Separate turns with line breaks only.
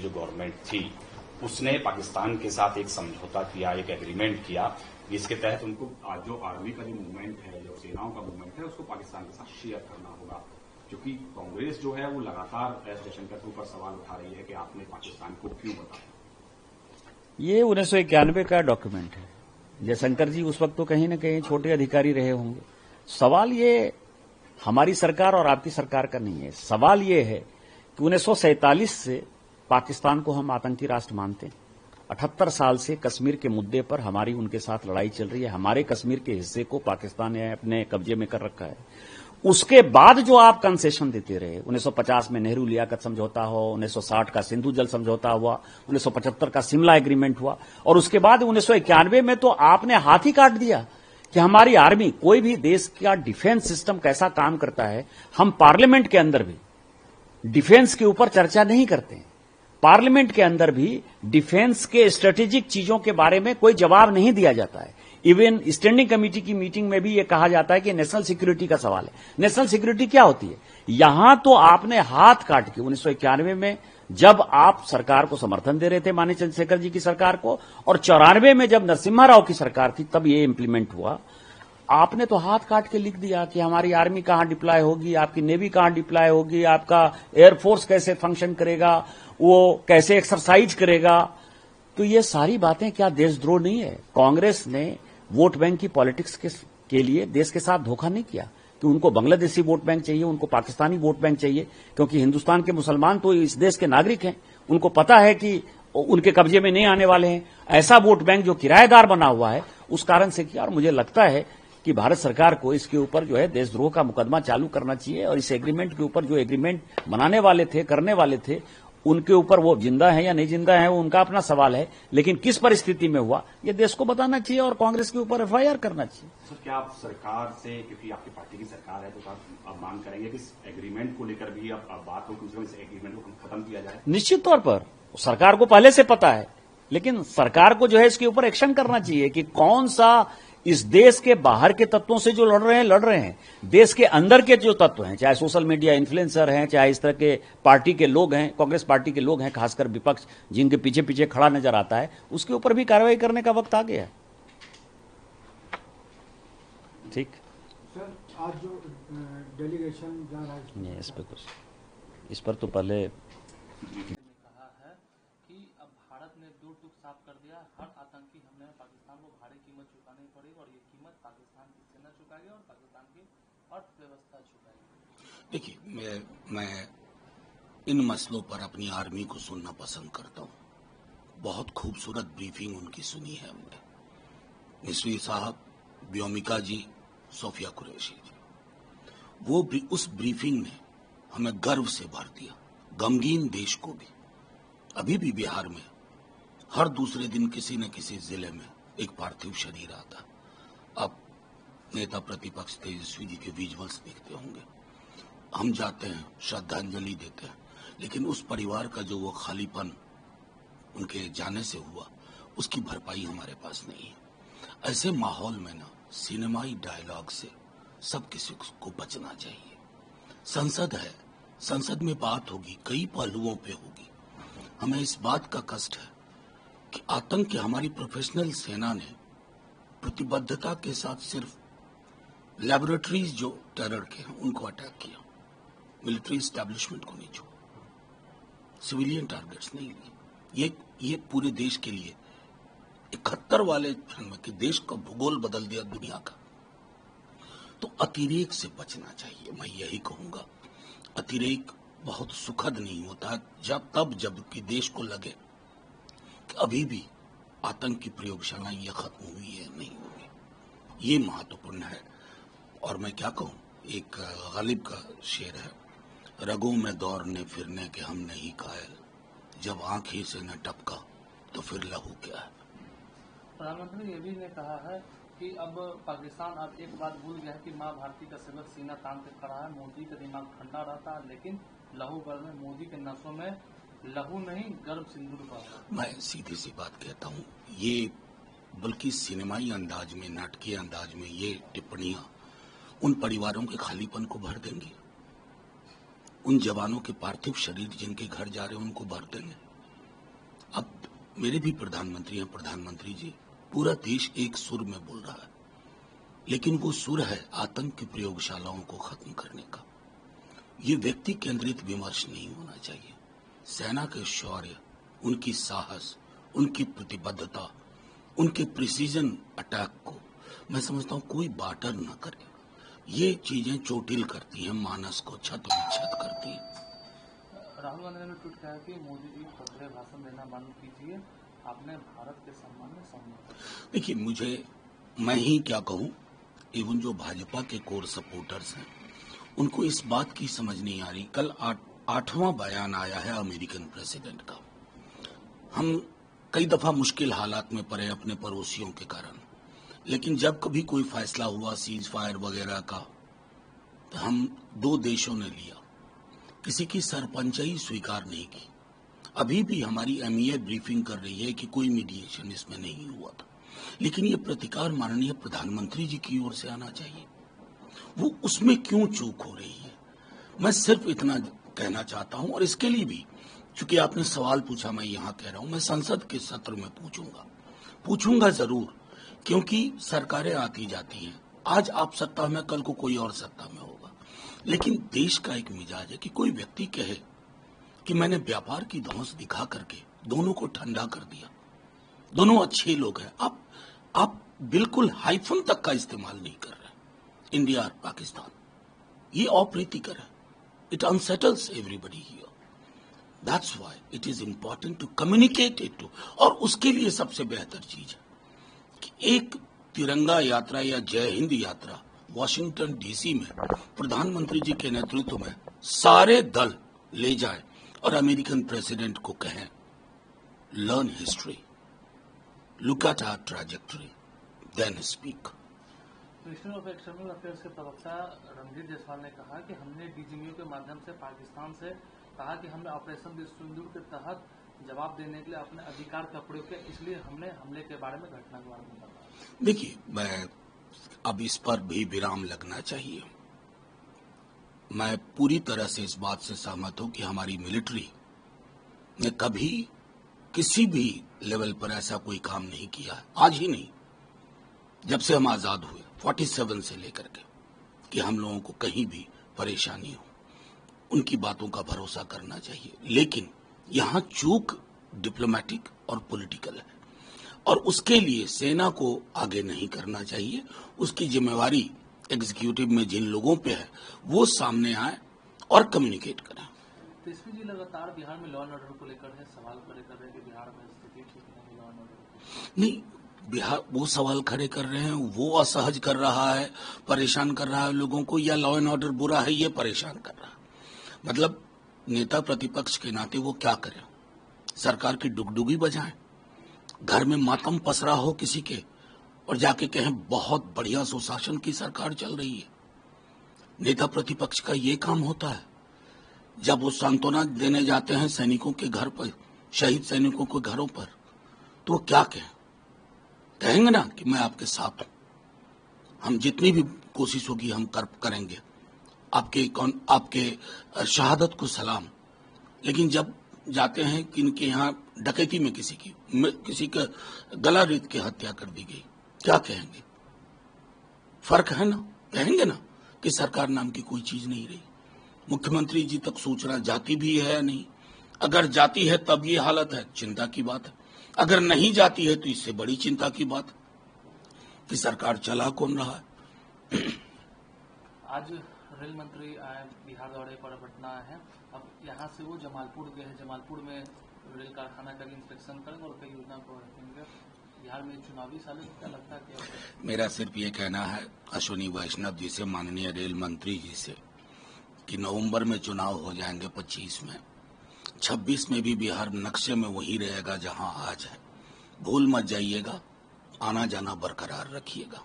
जो गवर्नमेंट थी उसने पाकिस्तान के साथ एक समझौता किया, एक एग्रीमेंट किया, जिसके तहत उनको जो आर्मी का जो मूवमेंट है, जो सेनाओं का मूवमेंट है, उसको पाकिस्तान के साथ शेयर करना होगा। क्योंकि कांग्रेस जो है वो लगातार एस जयशंकर के ऊपर सवाल उठा रही है कि आपने पाकिस्तान को क्यों बताया।
ये 1991 का डॉक्यूमेंट है। जयशंकर जी उस वक्त तो कहीं न कहीं छोटे अधिकारी रहे होंगे। सवाल ये हमारी सरकार और आपकी सरकार का नहीं है। सवाल ये है कि 1947 से पाकिस्तान को हम आतंकी राष्ट्र मानते हैं। 78 साल से कश्मीर के मुद्दे पर हमारी उनके साथ लड़ाई चल रही है। हमारे कश्मीर के हिस्से को पाकिस्तान ने अपने कब्जे में कर रखा है। उसके बाद जो आप कंसेशन देते रहे, 1950 में नेहरू लियाकत समझौता हो, 1960 का सिंधु जल समझौता हुआ, 1975 का शिमला एग्रीमेंट हुआ, और उसके बाद 1991 में तो आपने हाथ ही काट दिया कि हमारी आर्मी, कोई भी देश का डिफेंस सिस्टम कैसा काम करता है, हम पार्लियामेंट के अंदर भी डिफेंस के ऊपर चर्चा नहीं करते हैं। पार्लियामेंट के अंदर भी डिफेंस के स्ट्रेटेजिक चीजों के बारे में कोई जवाब नहीं दिया जाता है। इवन स्टैंडिंग कमेटी की मीटिंग में भी यह कहा जाता है कि नेशनल सिक्योरिटी का सवाल है। नेशनल सिक्योरिटी क्या होती है? यहां तो आपने हाथ काट के 1991 में जब आप सरकार को समर्थन दे रहे थे, माननीय चंद्रशेखर जी की सरकार को, और 94 में जब नरसिम्हा राव की सरकार थी तब ये इंप्लीमेंट हुआ। आपने तो हाथ काट के लिख दिया कि हमारी आर्मी कहां डिप्लॉय होगी, आपकी नेवी कहां डिप्लॉय होगी, आपका एयरफोर्स कैसे फंक्शन करेगा, वो कैसे एक्सरसाइज करेगा। तो ये सारी बातें क्या देशद्रोह नहीं है? कांग्रेस ने वोट बैंक की पॉलिटिक्स के लिए देश के साथ धोखा नहीं किया कि उनको बांग्लादेशी वोट बैंक चाहिए, उनको पाकिस्तानी वोट बैंक चाहिए, क्योंकि हिंदुस्तान के मुसलमान तो इस देश के नागरिक हैं। उनको पता है कि उनके कब्जे में नहीं आने वाले हैं। ऐसा वोट बैंक जो किराएदार बना हुआ है, उस कारण से किया। और मुझे लगता है कि भारत सरकार को इसके ऊपर जो है देशद्रोह का मुकदमा चालू करना चाहिए, और इस एग्रीमेंट के ऊपर जो एग्रीमेंट बनाने वाले थे, करने वाले थे, उनके ऊपर वो जिंदा है या नहीं जिंदा है वो उनका अपना सवाल है, लेकिन किस परिस्थिति में हुआ ये देश को बताना चाहिए और कांग्रेस के ऊपर एफआईआर करना चाहिए।
सर, क्या आप सरकार से, क्योंकि आपकी पार्टी की सरकार है, तो आप मांग करेंगे कि इस एग्रीमेंट को लेकर भी अब बात हो कि इस एग्रीमेंट को खत्म किया जाए?
निश्चित तौर पर सरकार को पहले से पता है, लेकिन सरकार को जो है इसके ऊपर एक्शन करना चाहिए कि कौन सा इस देश के बाहर के तत्वों से जो लड़ रहे हैं, देश के अंदर के जो तत्व हैं, चाहे सोशल मीडिया इन्फ्लुएंसर हैं, चाहे इस तरह के पार्टी के लोग हैं, कांग्रेस पार्टी के लोग हैं, खासकर विपक्ष जिनके पीछे पीछे खड़ा नजर आता है, उसके ऊपर भी कार्रवाई करने का वक्त आ गया है। ठीक
सर, आज जो डेलीगेशन जा रहा है
इस पे कुछ, इस पर तो पहले
भारत ने दो टूक साफ कर दिया, हर आतंकी हमले में पाकिस्तान को भारी कीमत चुकानी पड़ेगी, और ये कीमत पाकिस्तान की सेना चुकाएगी और पाकिस्तान की अर्थव्यवस्था चुकाएगी।
देखिए, मैं इन मसलों पर अपनी आर्मी को सुनना पसंद करता हूँ। बहुत खूबसूरत ब्रीफिंग उनकी सुनी है हमने। मिस्री साहब, व्योमिका जी, सोफिया कुरैशी जी, वो भी उस ब्रीफिंग ने हमें गर्व से भर दिया, गमगीन देश को भी। अभी भी बिहार में हर दूसरे दिन किसी न किसी जिले में एक पार्थिव शरीर आता। अब नेता प्रतिपक्ष तेजस्वी जी के विजुअल्स देखते होंगे। हम जाते हैं, श्रद्धांजलि देते हैं, लेकिन उस परिवार का जो वो खालीपन उनके जाने से हुआ, उसकी भरपाई हमारे पास नहीं है। ऐसे माहौल में ना सिनेमाई डायलॉग से सब किसी को बचना चाहिए। संसद है, संसद में बात होगी, कई पहलुओं पे होगी। हमें इस बात का कष्ट है कि आतंक की हमारी प्रोफेशनल सेना ने प्रतिबद्धता के साथ सिर्फ लैबोरेटरीज जो टेरर के हैं उनको अटैक किया, मिलिट्री एस्टैब्लिशमेंट को नहीं छुआ, सिविलियन टारगेट्स नहीं लिए। ये पूरे देश के लिए 71 वाले फिल्म कि देश का भूगोल बदल दिया दुनिया का। तो अतिरेक से बचना चाहिए। मैं यही कहूंगा, अतिरेक बहुत सुखद नहीं होता जब कि देश को लगे कि अभी भी आतंक की प्रयोगशालाएं ये खत्म हुई है, नहीं हुई। ये महत्वपूर्ण है। और मैं क्या कहूं, एक गालिब का शेर है, रगों में दौड़ने फिरने के हम नहीं कायल, जब आंख ही से न टपका तो फिर लहू क्या है।
प्रधानमंत्री ये भी ने कहा है कि अब पाकिस्तान अब एक बात भूल गया है कि माँ भारती का सेवक सीना तान के खड़ा है। मोदी का दिमाग ठंडा रहता है, लेकिन लहू गर्म में, मोदी के नसों में लहू नहीं गर्म सिंदूर का।
मैं सीधी सी बात कहता हूँ, ये बल्कि सिनेमाई अंदाज में, नाटकीय अंदाज में ये टिप्पणियां उन परिवारों के खालीपन को भर देंगी, उन जवानों के पार्थिव शरीर जिनके घर जा रहे हैं उनको भर देंगे। मेरे भी प्रधानमंत्री हैं। प्रधानमंत्री जी, पूरा देश एक सुर में बोल रहा है, लेकिन वो सुर है आतंक की प्रयोगशालाओं को खत्म करने का। ये व्यक्ति केंद्रित विमर्श नहीं होना चाहिए। सेना के शौर्य, उनकी साहस, उनकी प्रतिबद्धता, उनके प्रिसीजन अटैक को मैं समझता हूं कोई बाटर न करे। ये चीजें चोटिल करती हैं, मानस को छत विच्छत करती हैं।
राहुल गांधी ने ट्वीट किया कि मोदी जी खुले भाषण देना बंद कीजिए, आपने भारत के सम्मान में सम्मान।
देखिए, मैं ही क्या कहूं, इवन जो भाजपा के कोर सपोर्टर्स हैं उनको इस बात की समझ नहीं आ रही। कल 8वां बयान आया है अमेरिकन प्रेसिडेंट का। हम कई दफा मुश्किल हालात में पड़े अपने पड़ोसियों के कारण, लेकिन जब कभी कोई फैसला हुआ सीज फायर वगैरह का, तो हम 2 देशों ने लिया, किसी की सरपंचाई स्वीकार नहीं की। अभी भी हमारी एमईए ब्रीफिंग कर रही है कि कोई मीडिएशन इसमें नहीं हुआ था, लेकिन ये प्रतिकार माननीय प्रधानमंत्री जी की ओर से आना चाहिए। वो उसमें क्यों चूक हो रही है? मैं सिर्फ इतना कहना चाहता हूं, और इसके लिए भी चूंकि आपने सवाल पूछा, मैं यहां कह रहा हूं, मैं संसद के सत्र में पूछूंगा जरूर, क्योंकि सरकारें आती जाती हैं। आज आप सत्ता में, कल को कोई और सत्ता में होगा, लेकिन देश का एक मिजाज है कि कोई व्यक्ति कहे कि मैंने व्यापार की धौंस दिखा करके दोनों को ठंडा कर दिया, दोनों अच्छे लोग हैं। आप बिल्कुल हाइफन तक का इस्तेमाल नहीं कर रहे। इंडिया और पाकिस्तान, ये अप्रीतिकर है। It unsettles everybody here. That's why it is important to communicate it to. और उसके लिए सबसे बेहतर चीज है कि एक तिरंगा यात्रा या जय हिंद यात्रा वॉशिंगटन डीसी में प्रधानमंत्री जी के नेतृत्व में सारे दल ले जाए और अमेरिकन प्रेसिडेंट को कहें, learn history, look at our trajectory, then speak.
Minister of external affairs के प्रवक्ता रणधीर जायसवाल ने कहा कि हमने डीजीएमयू के माध्यम से पाकिस्तान से कहा कि हमने ऑपरेशन सिंदूर के तहत जवाब देने के लिए अपने अधिकार का प्रयोग किया, इसलिए हमने हमले के बारे में, घटना के बारे में बताया।
देखिए, मैं अब इस पर भी विराम लगना चाहिए। मैं पूरी तरह से इस बात से सहमत हूं कि हमारी मिलिट्री ने कभी किसी भी लेवल पर ऐसा कोई काम नहीं किया है, आज ही नहीं, जब से हम आजाद हुए 47 से लेकर के, कि हम लोगों को कहीं भी परेशानी हो। उनकी बातों का भरोसा करना चाहिए, लेकिन यहां चूक डिप्लोमेटिक और पॉलिटिकल है, और उसके लिए सेना को आगे नहीं करना चाहिए। उसकी जिम्मेवारी एग्जीक्यूटिव में जिन लोगों पे है वो सामने आए और कम्युनिकेट करें।
तेजस्वी जी लगातार बिहार में लॉ एंड ऑर्डर को लेकर सवाल खड़े कर रहे हैं कि बिहार में स्थिति ठीक नहीं, लॉ एंड ऑर्डर
नहीं, बिहार वो सवाल खड़े कर रहे हैं, वो असहज कर रहा है, परेशान कर रहा है लोगों को, या लॉ एंड ऑर्डर बुरा है ये परेशान कर रहा है। मतलब नेता प्रतिपक्ष के नाते वो क्या करें? सरकार की डुगडुगी बजाएं, घर में मातम पसरा हो किसी के, और जाके कहें बहुत बढ़िया सुशासन की सरकार चल रही है? नेता प्रतिपक्ष का ये काम होता है? जब वो सांत्वना देने जाते हैं सैनिकों के घर पर, शहीद सैनिकों के घरों पर, तो वो क्या कहेंगे ना कि मैं आपके साथ हूं, हम जितनी भी कोशिश होगी हम करेंगे, आपके शहादत को सलाम। लेकिन जब जाते हैं कि इनके यहाँ डकैती में किसी का गला रेत के हत्या कर दी गई, क्या कहेंगे? फर्क है ना? कहेंगे ना कि सरकार नाम की कोई चीज नहीं रही। मुख्यमंत्री जी तक सूचना जाती भी है या नहीं? अगर जाती है तब ये हालत है, चिंता की बात है। अगर नहीं जाती है तो इससे बड़ी चिंता की बात है कि सरकार चला कौन रहा है।
आज रेल मंत्री आए बिहार दौरे पर पटना है, अब यहाँ से वो जमालपुर गए हैं, जमालपुर में रेल कारखाना का इंस्पेक्शन करेंगे और कई योजना को रखेंगे। बिहार में चुनावी साल है, क्या लगता है कि
मेरा सिर्फ ये कहना है अश्विनी वैष्णव जी से, माननीय रेल मंत्री जी से, कि नवंबर में चुनाव हो जाएंगे, 25 में, 26 में भी बिहार नक्शे में वही रहेगा जहां आज है। भूल मत जाइएगा, आना जाना बरकरार रखिएगा।